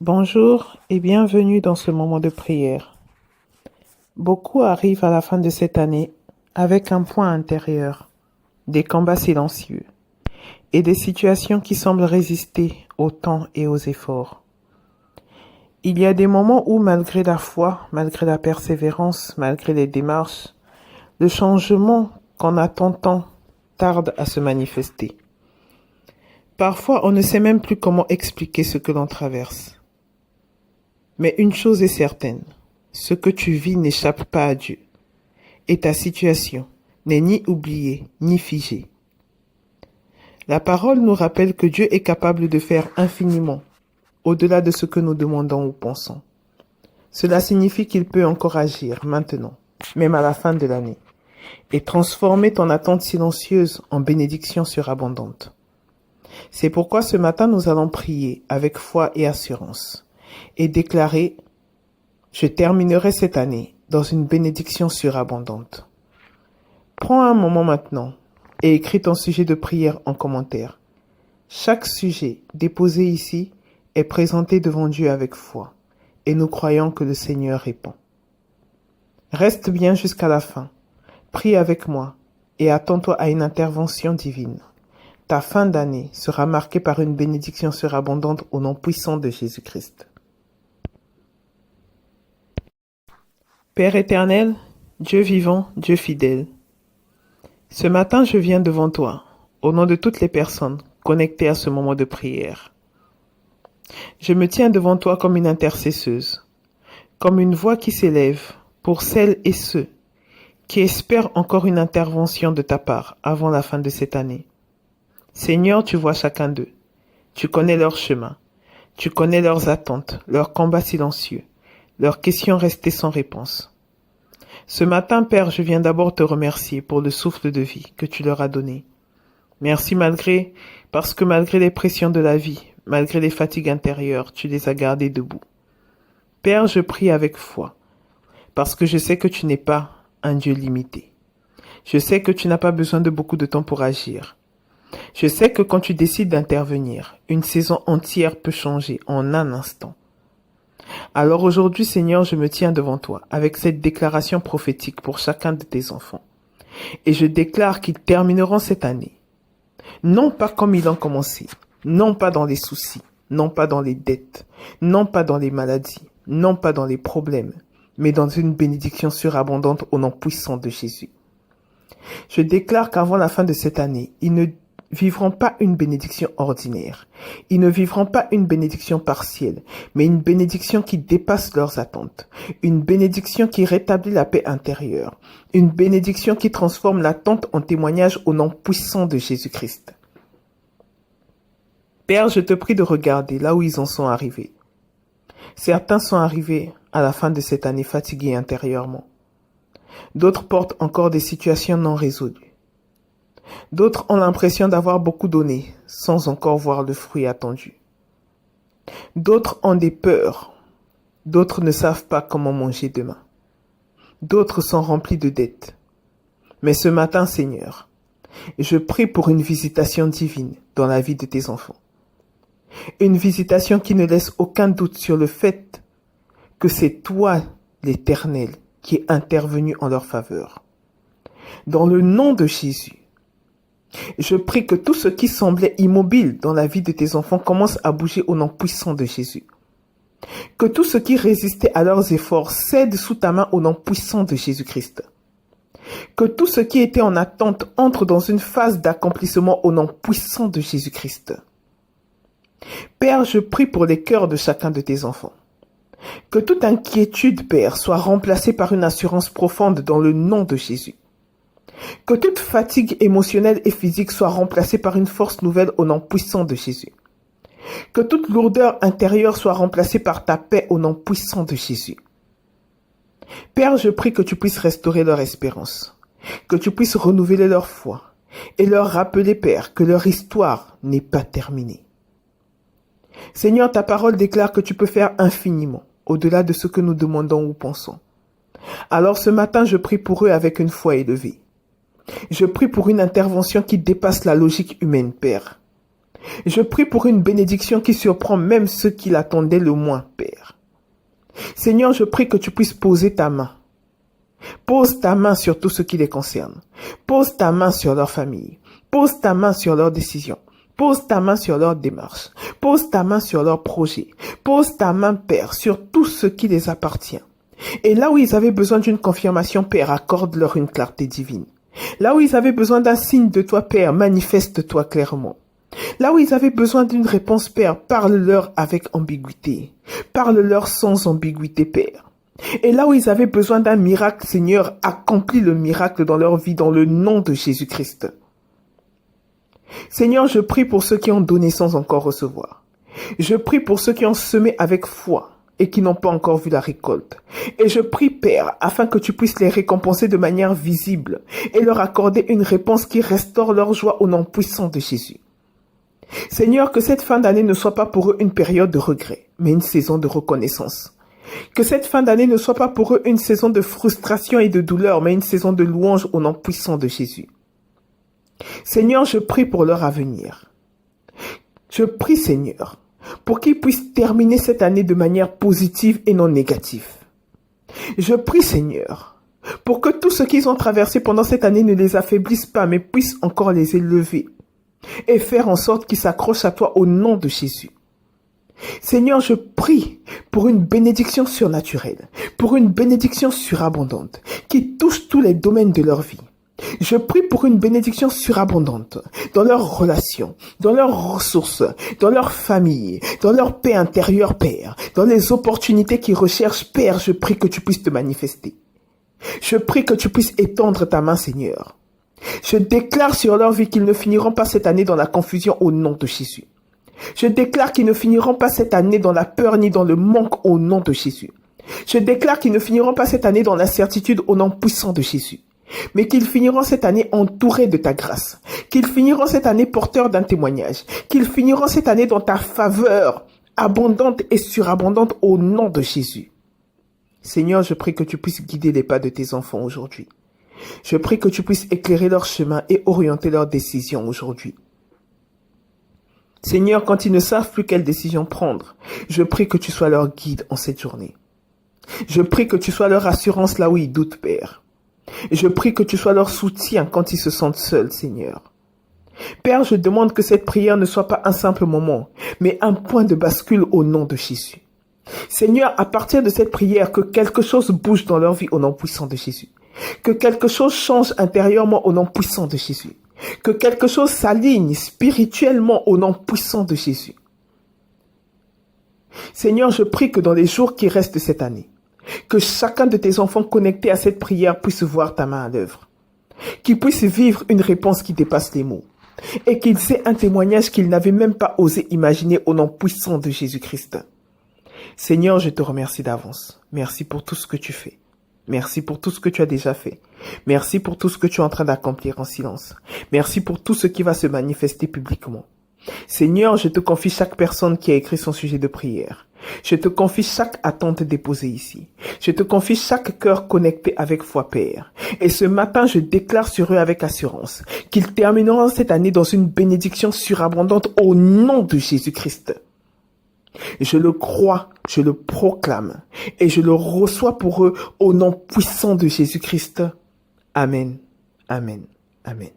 Bonjour et bienvenue dans ce moment de prière. Beaucoup arrivent à la fin de cette année avec un point intérieur, des combats silencieux et des situations qui semblent résister au temps et aux efforts. Il y a des moments où, malgré la foi, malgré la persévérance, malgré les démarches, le changement qu'on attend tant tarde à se manifester. Parfois, on ne sait même plus comment expliquer ce que l'on traverse. Mais une chose est certaine, ce que tu vis n'échappe pas à Dieu, et ta situation n'est ni oubliée ni figée. La parole nous rappelle que Dieu est capable de faire infiniment, au-delà de ce que nous demandons ou pensons. Cela signifie qu'il peut encore agir maintenant, même à la fin de l'année, et transformer ton attente silencieuse en bénédiction surabondante. C'est pourquoi ce matin nous allons prier avec foi et assurance, et déclarer « Je terminerai cette année dans une bénédiction surabondante ». Prends un moment maintenant et écris ton sujet de prière en commentaire. Chaque sujet déposé ici est présenté devant Dieu avec foi, et nous croyons que le Seigneur répond. Reste bien jusqu'à la fin, prie avec moi et attends-toi à une intervention divine. Ta fin d'année sera marquée par une bénédiction surabondante au nom puissant de Jésus-Christ. Père éternel, Dieu vivant, Dieu fidèle, ce matin je viens devant toi, au nom de toutes les personnes connectées à ce moment de prière. Je me tiens devant toi comme une intercesseuse, comme une voix qui s'élève pour celles et ceux qui espèrent encore une intervention de ta part avant la fin de cette année. Seigneur, tu vois chacun d'eux, tu connais leur chemin, tu connais leurs attentes, leurs combats silencieux, leurs questions restées sans réponse. Ce matin, Père, je viens d'abord te remercier pour le souffle de vie que tu leur as donné. Merci parce que malgré les pressions de la vie, malgré les fatigues intérieures, tu les as gardés debout. Père, je prie avec foi, parce que je sais que tu n'es pas un Dieu limité. Je sais que tu n'as pas besoin de beaucoup de temps pour agir. Je sais que quand tu décides d'intervenir, une saison entière peut changer en un instant. Alors aujourd'hui, Seigneur, je me tiens devant toi avec cette déclaration prophétique pour chacun de tes enfants. Et je déclare qu'ils termineront cette année. Non pas comme ils ont commencé, non pas dans les soucis, non pas dans les dettes, non pas dans les maladies, non pas dans les problèmes, mais dans une bénédiction surabondante au nom puissant de Jésus. Je déclare qu'avant la fin de cette année, ils ne vivront pas une bénédiction ordinaire. Ils ne vivront pas une bénédiction partielle, mais une bénédiction qui dépasse leurs attentes. Une bénédiction qui rétablit la paix intérieure. Une bénédiction qui transforme l'attente en témoignage au nom puissant de Jésus-Christ. Père, je te prie de regarder là où ils en sont arrivés. Certains sont arrivés à la fin de cette année fatigués intérieurement. D'autres portent encore des situations non résolues. D'autres ont l'impression d'avoir beaucoup donné, sans encore voir le fruit attendu. D'autres ont des peurs. D'autres ne savent pas comment manger demain. D'autres sont remplis de dettes. Mais ce matin, Seigneur, je prie pour une visitation divine dans la vie de tes enfants. Une visitation qui ne laisse aucun doute sur le fait que c'est toi, l'Éternel, qui est intervenu en leur faveur. Dans le nom de Jésus, je prie que tout ce qui semblait immobile dans la vie de tes enfants commence à bouger au nom puissant de Jésus. Que tout ce qui résistait à leurs efforts cède sous ta main au nom puissant de Jésus-Christ. Que tout ce qui était en attente entre dans une phase d'accomplissement au nom puissant de Jésus-Christ. Père, je prie pour les cœurs de chacun de tes enfants. Que toute inquiétude, Père, soit remplacée par une assurance profonde dans le nom de Jésus. Que toute fatigue émotionnelle et physique soit remplacée par une force nouvelle au nom puissant de Jésus. Que toute lourdeur intérieure soit remplacée par ta paix au nom puissant de Jésus. Père, je prie que tu puisses restaurer leur espérance, que tu puisses renouveler leur foi et leur rappeler, Père, que leur histoire n'est pas terminée. Seigneur, ta parole déclare que tu peux faire infiniment, au-delà de ce que nous demandons ou pensons. Alors ce matin, je prie pour eux avec une foi élevée. Je prie pour une intervention qui dépasse la logique humaine, Père. Je prie pour une bénédiction qui surprend même ceux qui l'attendaient le moins, Père. Seigneur, je prie que tu puisses poser ta main. Pose ta main sur tout ce qui les concerne. Pose ta main sur leur famille. Pose ta main sur leurs décisions. Pose ta main sur leurs démarches. Pose ta main sur leurs projets. Pose ta main, Père, sur tout ce qui les appartient. Et là où ils avaient besoin d'une confirmation, Père, accorde-leur une clarté divine. Là où ils avaient besoin d'un signe de toi, Père, manifeste-toi clairement. Là où ils avaient besoin d'une réponse, Père, parle-leur avec ambiguïté. Parle-leur sans ambiguïté, Père. Et là où ils avaient besoin d'un miracle, Seigneur, accomplis le miracle dans leur vie dans le nom de Jésus-Christ. Seigneur, je prie pour ceux qui ont donné sans encore recevoir. Je prie pour ceux qui ont semé avec foi et qui n'ont pas encore vu la récolte. Et je prie, Père, afin que tu puisses les récompenser de manière visible et leur accorder une réponse qui restaure leur joie au nom puissant de Jésus. Seigneur, que cette fin d'année ne soit pas pour eux une période de regret, mais une saison de reconnaissance. Que cette fin d'année ne soit pas pour eux une saison de frustration et de douleur, mais une saison de louange au nom puissant de Jésus. Seigneur, je prie pour leur avenir. Je prie, Seigneur, pour qu'ils puissent terminer cette année de manière positive et non négative. Je prie, Seigneur, pour que tout ce qu'ils ont traversé pendant cette année ne les affaiblisse pas, mais puisse encore les élever et faire en sorte qu'ils s'accrochent à toi au nom de Jésus. Seigneur, je prie pour une bénédiction surnaturelle, pour une bénédiction surabondante qui touche tous les domaines de leur vie. Je prie pour une bénédiction surabondante dans leurs relations, dans leurs ressources, dans leur famille, dans leur paix intérieure, Père, dans les opportunités qu'ils recherchent, Père, je prie que tu puisses te manifester. Je prie que tu puisses étendre ta main, Seigneur. Je déclare sur leur vie qu'ils ne finiront pas cette année dans la confusion au nom de Jésus. Je déclare qu'ils ne finiront pas cette année dans la peur ni dans le manque au nom de Jésus. Je déclare qu'ils ne finiront pas cette année dans l'incertitude au nom puissant de Jésus. Mais qu'ils finiront cette année entourés de ta grâce, qu'ils finiront cette année porteurs d'un témoignage, qu'ils finiront cette année dans ta faveur abondante et surabondante au nom de Jésus. Seigneur, je prie que tu puisses guider les pas de tes enfants aujourd'hui. Je prie que tu puisses éclairer leur chemin et orienter leurs décisions aujourd'hui. Seigneur, quand ils ne savent plus quelle décision prendre, je prie que tu sois leur guide en cette journée. Je prie que tu sois leur assurance là où ils doutent, Père. Je prie que tu sois leur soutien quand ils se sentent seuls, Seigneur. Père, je demande que cette prière ne soit pas un simple moment, mais un point de bascule au nom de Jésus. Seigneur, à partir de cette prière, que quelque chose bouge dans leur vie au nom puissant de Jésus. Que quelque chose change intérieurement au nom puissant de Jésus. Que quelque chose s'aligne spirituellement au nom puissant de Jésus. Seigneur, je prie que dans les jours qui restent cette année, que chacun de tes enfants connectés à cette prière puisse voir ta main à l'œuvre. Qu'ils puissent vivre une réponse qui dépasse les mots. Et qu'ils aient un témoignage qu'ils n'avaient même pas osé imaginer au nom puissant de Jésus-Christ. Seigneur, je te remercie d'avance. Merci pour tout ce que tu fais. Merci pour tout ce que tu as déjà fait. Merci pour tout ce que tu es en train d'accomplir en silence. Merci pour tout ce qui va se manifester publiquement. Seigneur, je te confie chaque personne qui a écrit son sujet de prière. Je te confie chaque attente déposée ici. Je te confie chaque cœur connecté avec foi, Père. Et ce matin, je déclare sur eux avec assurance qu'ils termineront cette année dans une bénédiction surabondante au nom de Jésus-Christ. Je le crois, je le proclame et je le reçois pour eux au nom puissant de Jésus-Christ. Amen, amen, amen.